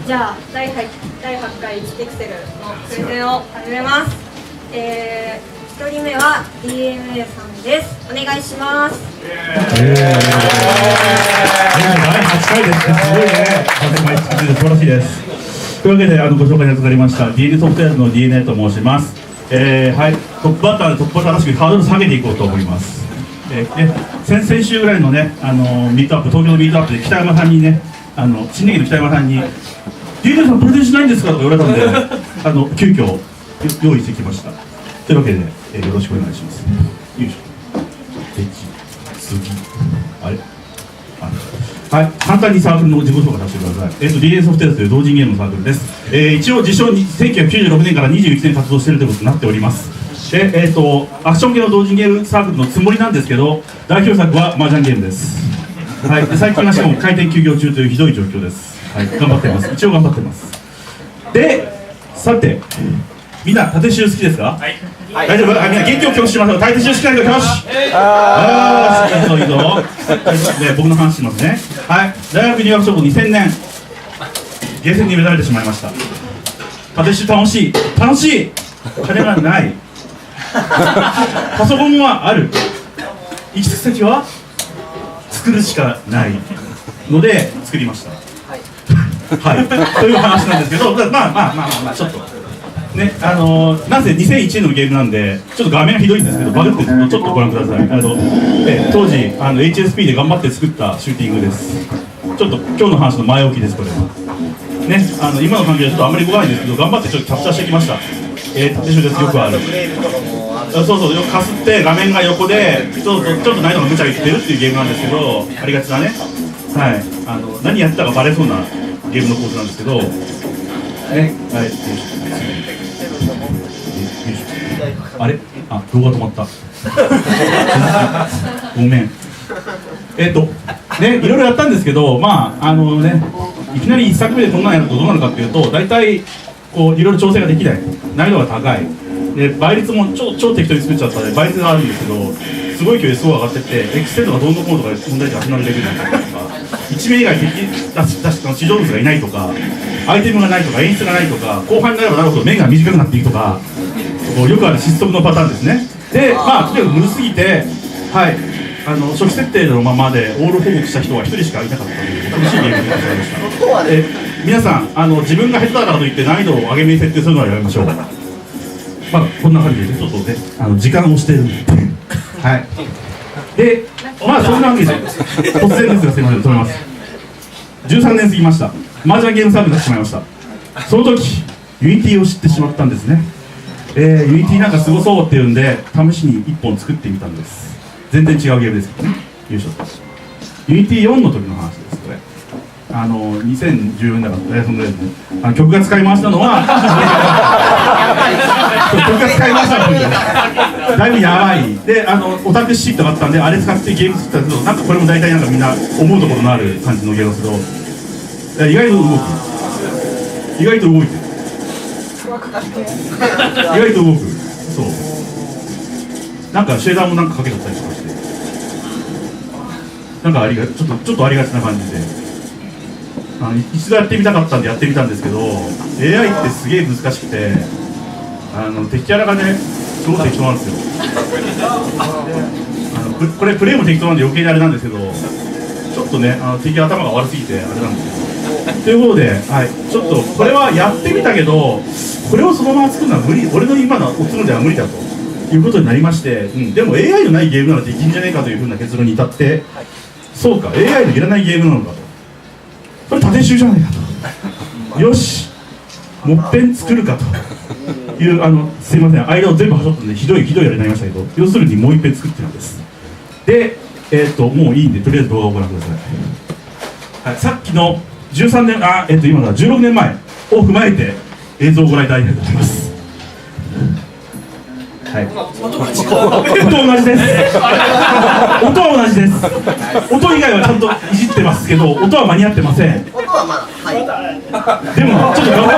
じゃあ第8回エクセルのプレゼンを始めます。1人目は DNA さんです。お願いします。第8回ですね。すごいね。素晴らしいです。というわけでご紹介に預かりました DNA ソフトウェアの DNA と申します。はい、トップバッターでトップバッターらしくハードル下げていこうと思います。先々週ぐらいのね、ミートアップ、東京のミートアップで北山さんにね、新年期の北山さんに DNA さんプレゼンしないんですかとか言われたので急遽用意してきました。というわけで、よろしくお願いします。よいしょ。次あれはい、簡単にサークルの自己紹介させてください。DNA ソフトウェアという同人ゲームのサークルです。一応自称に1996年から21年活動しているということになっております。で、アクション系の同人ゲームサークルのつもりなんですけど、代表作は麻雀ゲームです。はい、で最近はしかも開店休業中というひどい状況です。はい、頑張ってます。一応頑張ってます。で、さて、みんな縦集好きですか？はい。大丈夫？みんな元気を強しましょう。縦集好きな人よし。いいぞ。ね、僕の話しますね。はい。大学入学直後2000年ゲーセンに目覚めてしまいました。縦集楽しい。楽しい。金がない。パソコンはある。行き着く先は作るしかないので作りました。はい。という話なんですけど、まあちょっと。ね、なんせ2001年のゲームなんでちょっと画面がひどいんですけどバグってるのでちょっとご覧ください。当時HSP で頑張って作ったシューティングです。ちょっと今日の話の前置きです。これはね、今の関係でちょっとあんまり動かないんですけど頑張ってちょっとキャプチャーしてきました。縦集です。よくあるそうよくかすって画面が横でちょっと難易度が無茶言ってるっていうゲームなんですけど、ありがちだね。はい、何やってたかバレそうなゲームのコースなんですけどね。はい、あれ？動画止まった。ごめん。ね、いろいろやったんですけど、いきなり1作目でこんなのやるとどうなるかっていうと、大体こういろいろ調整ができない、難易度が高い、で倍率も超適当に作っちゃったので倍率があるんですけど、すごい勢いですごい上がってって、エクセルとかどんどんコードとかで問題値が集まるレベルになったりとか、1名以外地上物がいないとか、アイテムがないとか演出がないとか、後半になればなるほど面が短くなっていくとか、よくある失速のパターンですね。で、とにかく無理すぎて、はい、初期設定のままでオール報告した人は1人しかいなかったという楽しいゲームでございました。皆さん自分が下手だからといって難易度を上げめに設定するのはやめましょう。こんな感じでちょっとね時間を押してるんではい。で、そんなわけで突然ですがすいません、止めます。13年過ぎました。麻雀ゲームサークルになってしまいました。その時ユニティを知ってしまったんですね。ユニティなんかすごそうっていうんで試しに1本作ってみたんです。全然違うゲームですけどね。優勝しユニティ4の時の話です。これ2014年だからそのぐらいですね。曲が使い回したのは曲が使い回したのでだいぶやばいでオタクシートがあったんであれ使ってゲーム作ったんですけど、なんかこれも大体なんかみんな思うところのある感じのゲームですけど、意外と動く意外と動いてる意外と動く。そうなんかシェーダーもなんかかけちゃったりとかして、なんかちょっとありがちな感じで一度やってみたかったんでやってみたんですけど AI ってすげえ難しくて敵キャラがねすごく適当なんですよ。これプレイも適当なんで余計にあれなんですけど、ちょっとね敵頭が悪すぎてあれなんですけど、ということで、はい、ちょっとこれはやってみたけどこれをそのまま作るのは無理、俺の今のおつむでは無理だということになりまして、でも AI のないゲームならできんじゃねえかというふうな結論に至って、そうか AI のいらないゲームなのかと、これ縦集じゃないかと、よしもっぺん作るかというすいません間を全部挟ったんでひどいあれになりましたけど、要するにもう一遍作ってるんです。でもういいんでとりあえず動画をご覧ください。はい、さっきの13年今から16年前を踏まえて映像をご覧いただきたいと思います。はい、同じです。音は同じです。音以外はちゃんといじってますけど、音は間に合ってません。音はまだ、はい。でもちょっと頑張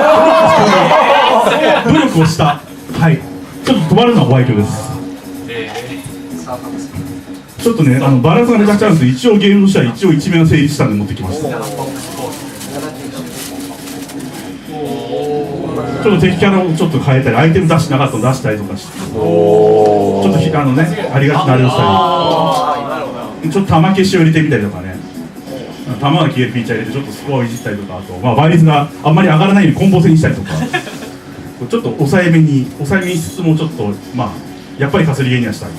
って努力をした。はい。ちょっと止まるのはご愛嬌です。ちょっとねバランスがめちゃくちゃあるんですけど、一応ゲームとしては一応一面を整理したんで持ってきました。ちょっと敵キャラをちょっと変えたり、アイテム出してなかったの出したりとかして、ちょっとありがちなあれをしたり、ちょっと弾消しを入れてみたりとかね、弾が消えるピーチャー入れてちょっとスコアをいじったりとか、あと、倍率があんまり上がらないようにコンボ戦にしたりとか、ちょっと抑えめにしつつもちょっとやっぱりかすりゲーにはしたい。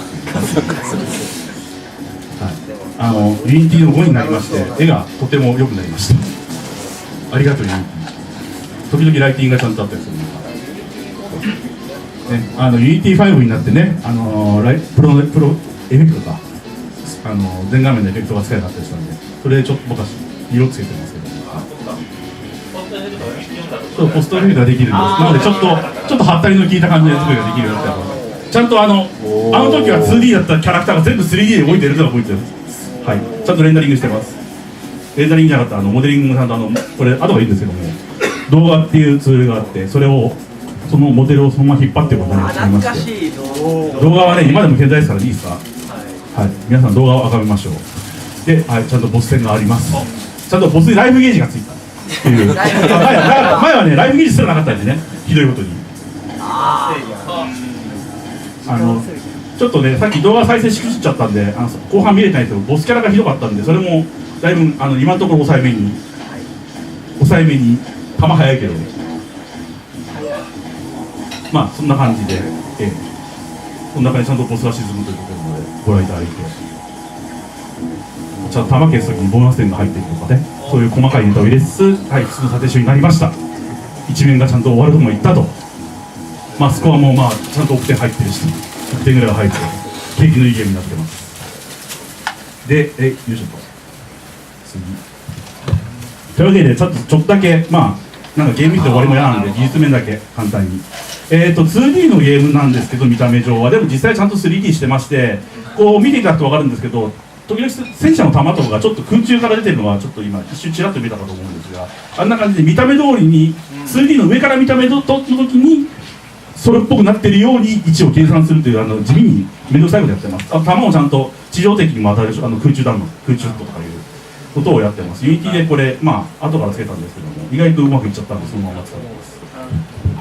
ユニティの5になりまして、絵がとても良くなりました。ありがとうユニティ。時々ライティングがちゃんとあったりするね、ユニティ5になってね、プロエフェクトか、全画面でエフェクトが使えなかったりしたんで、それでちょっと僕は色つけてますけど、そうポストエフェクトができるんです。なのでちょっとハったりの効いた感じで作りができるようになって、ちゃんとあの時は 2D だったキャラクターが全部 3D で動いてるのがポイントです。はい、ちゃんとレンダリングしてます。レンダリングじゃなかったモデリングもちゃんとこれ後がいいんですけども、動画っていうツールがあって、そのモデルをそのまま引っ張ってことになりまして、動画はね今でも健在ですからいいですか。はい、皆さん動画を眺めましょう。で、はい、ちゃんとボス戦があります。ちゃんとボスにライフゲージがついたっていう前はねライフゲージすらなかったんでね、ひどいことにちょっとねさっき動画再生しくじっちゃったんで後半見れてないけど、ボスキャラがひどかったんで、それもだいぶ今のところ抑えめに球早いけどそんな感じで、この中にちゃんとボスが沈むということなのでご覧いただいて、ちゃんと球消す時にボーナス点が入っているとかね、そういう細かいネタを入れつつ、はい、普通の縦集になりました。一面がちゃんと終わるともいったと、スコアもちゃんと億点入ってるし、1点ぐらいは入って景気のいいゲームになってます。で、よいしょと次というわけでちょっとだけなんかゲーム見て終わりも嫌なんで技術面だけ簡単に2D のゲームなんですけど、見た目上はでも実際ちゃんと 3D してまして、こう見ていただくと分かるんですけど、時々戦車の弾とかがちょっと空中から出てるのがちょっと今一瞬ちらっと見たかと思うんですが、あんな感じで見た目通りに 2D の上から見た目の時にそれっぽくなってるように位置を計算するという地味に面倒くさいことやってます。弾をちゃんと地上敵にも当たる空中弾の空中フットとかいうことをやってます。ユニティでこれ後からつけたんですけども、意外とうまくいっちゃったんでそのまま使ってます。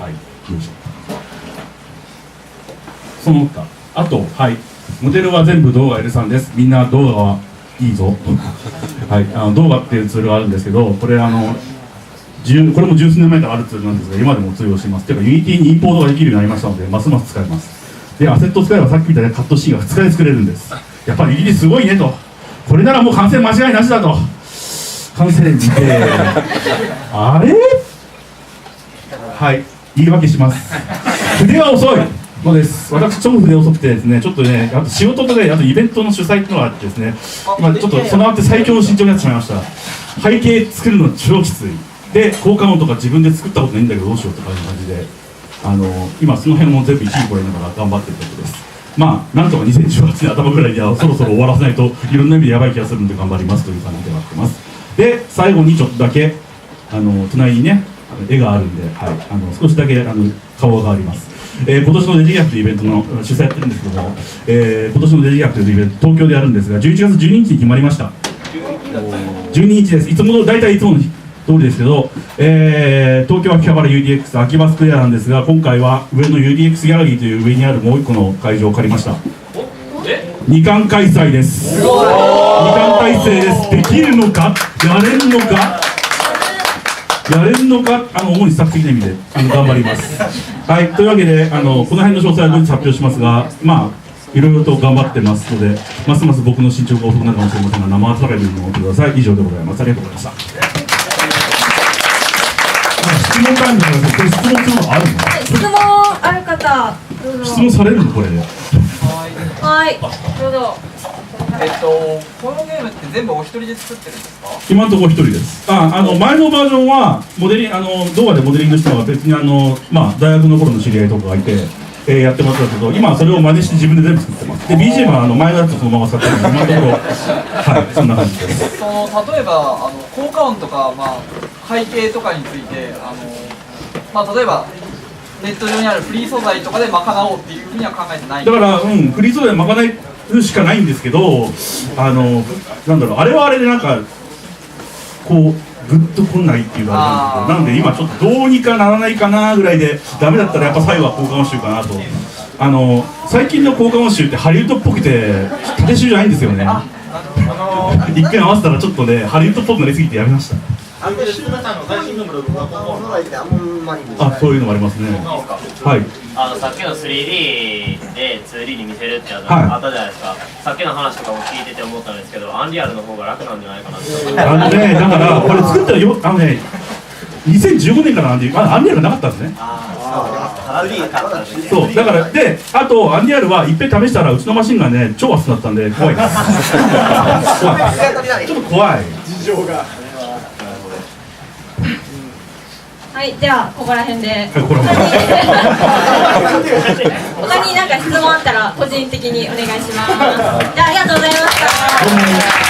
はい、よいしょ。その他あと、はい、モデルは全部動画 L3 です。みんな動画はいいぞはい、動画っていうツールがあるんですけど、これこれも十数年前からあるツールなんですが、今でも通用しています。というかユニティにインポートができるようになりましたので、ますます使えます。でアセットを使えばさっきみたいなカットシーンが2日で作れるんです。やっぱりユニティすごいねと、これならもう完成間違いなしだと、完成見てあれはい言い訳します。筆は遅いのです。私超筆遅くてですね、ちょっとね、あと仕事とかあとイベントの主催っていうのがあってですね、今ちょっとそのあって最強の慎重になってしまいました。背景作るの超きついで、効果音とか自分で作ったことないんだけどどうしようって感じで、今その辺も全部一時これながら頑張ってるところです。なんとか2018年頭ぐらいにはそろそろ終わらせないといろんな意味でやばい気がするので頑張りますという感じでなってます。で最後にちょっとだけ隣にね絵があるんで、はい、少しだけ顔があります。今年のデジギャフというイベントの主催やってるんですけども、今年のデジギャフというイベント東京でやるんですが、11月12日に決まりました。12日です。いつもの大体いつもの通りですけど、東京秋葉原 UDX 秋葉スクエアなんですが、今回は上の UDX ギャラリーという上にあるもう一個の会場を借りました。2冠開催です。2冠体制です。できるのか、やれるのか、主にスタッフ的な意味で頑張ります。はい、というわけでこの辺の詳細は後日発表しますが、いろいろと頑張ってますので、ますます僕の進捗が遅くなるかもしれませんが、生温かい目に思ってください。以上でございます。ありがとうございました。質問タイムなんですけど、質問するのあるの？質問ある方、どうぞ。質問されるのこれで。はい、どうぞ。このゲームって全部お一人で作ってるんですか？今のところ一人です。前のバージョンは動画でモデリングしたのは別に大学の頃の知り合いとかがいて、やってましたけど、今はそれを真似して自分で全部作ってます。で BGM は前のやつをそのまま使ってるので、今のところはいそんな感じです。例えば効果音とか、背景とかについて例えばネット上にあるフリー素材とかで賄おうっていうふうには考えてない。だからフリー素材で賄うしかないんですけど、なんだろう、あれはあれでなんかこうグッと来ないっていうのがあるんですけど、なので今ちょっとどうにかならないかなぐらいで、ダメだったらやっぱ最後は効果音集かなと。最近の効果音集ってハリウッドっぽくて縦集じゃないんですよね。一見合わせたらちょっとねハリウッドっぽくなりすぎてやめました。あ、そういうのもありますね。はい。さっきの 3D で 2D に見せるってあったじゃないですか。さっきの話とかも聞いてて思ったんですけど、アンリアルの方が楽なんじゃないかなって。だからこれ作ったら2015年からなんでアンリアルなかったんですね。そうだからで、あとアンリアルはいっぺん試したらうちのマシンがね超熱くなったんで怖いです。ちょっと怖い。事情が。はい、じゃあここら辺で。ここら辺。他に何か質問あったら個人的にお願いします。じゃあありがとうございました。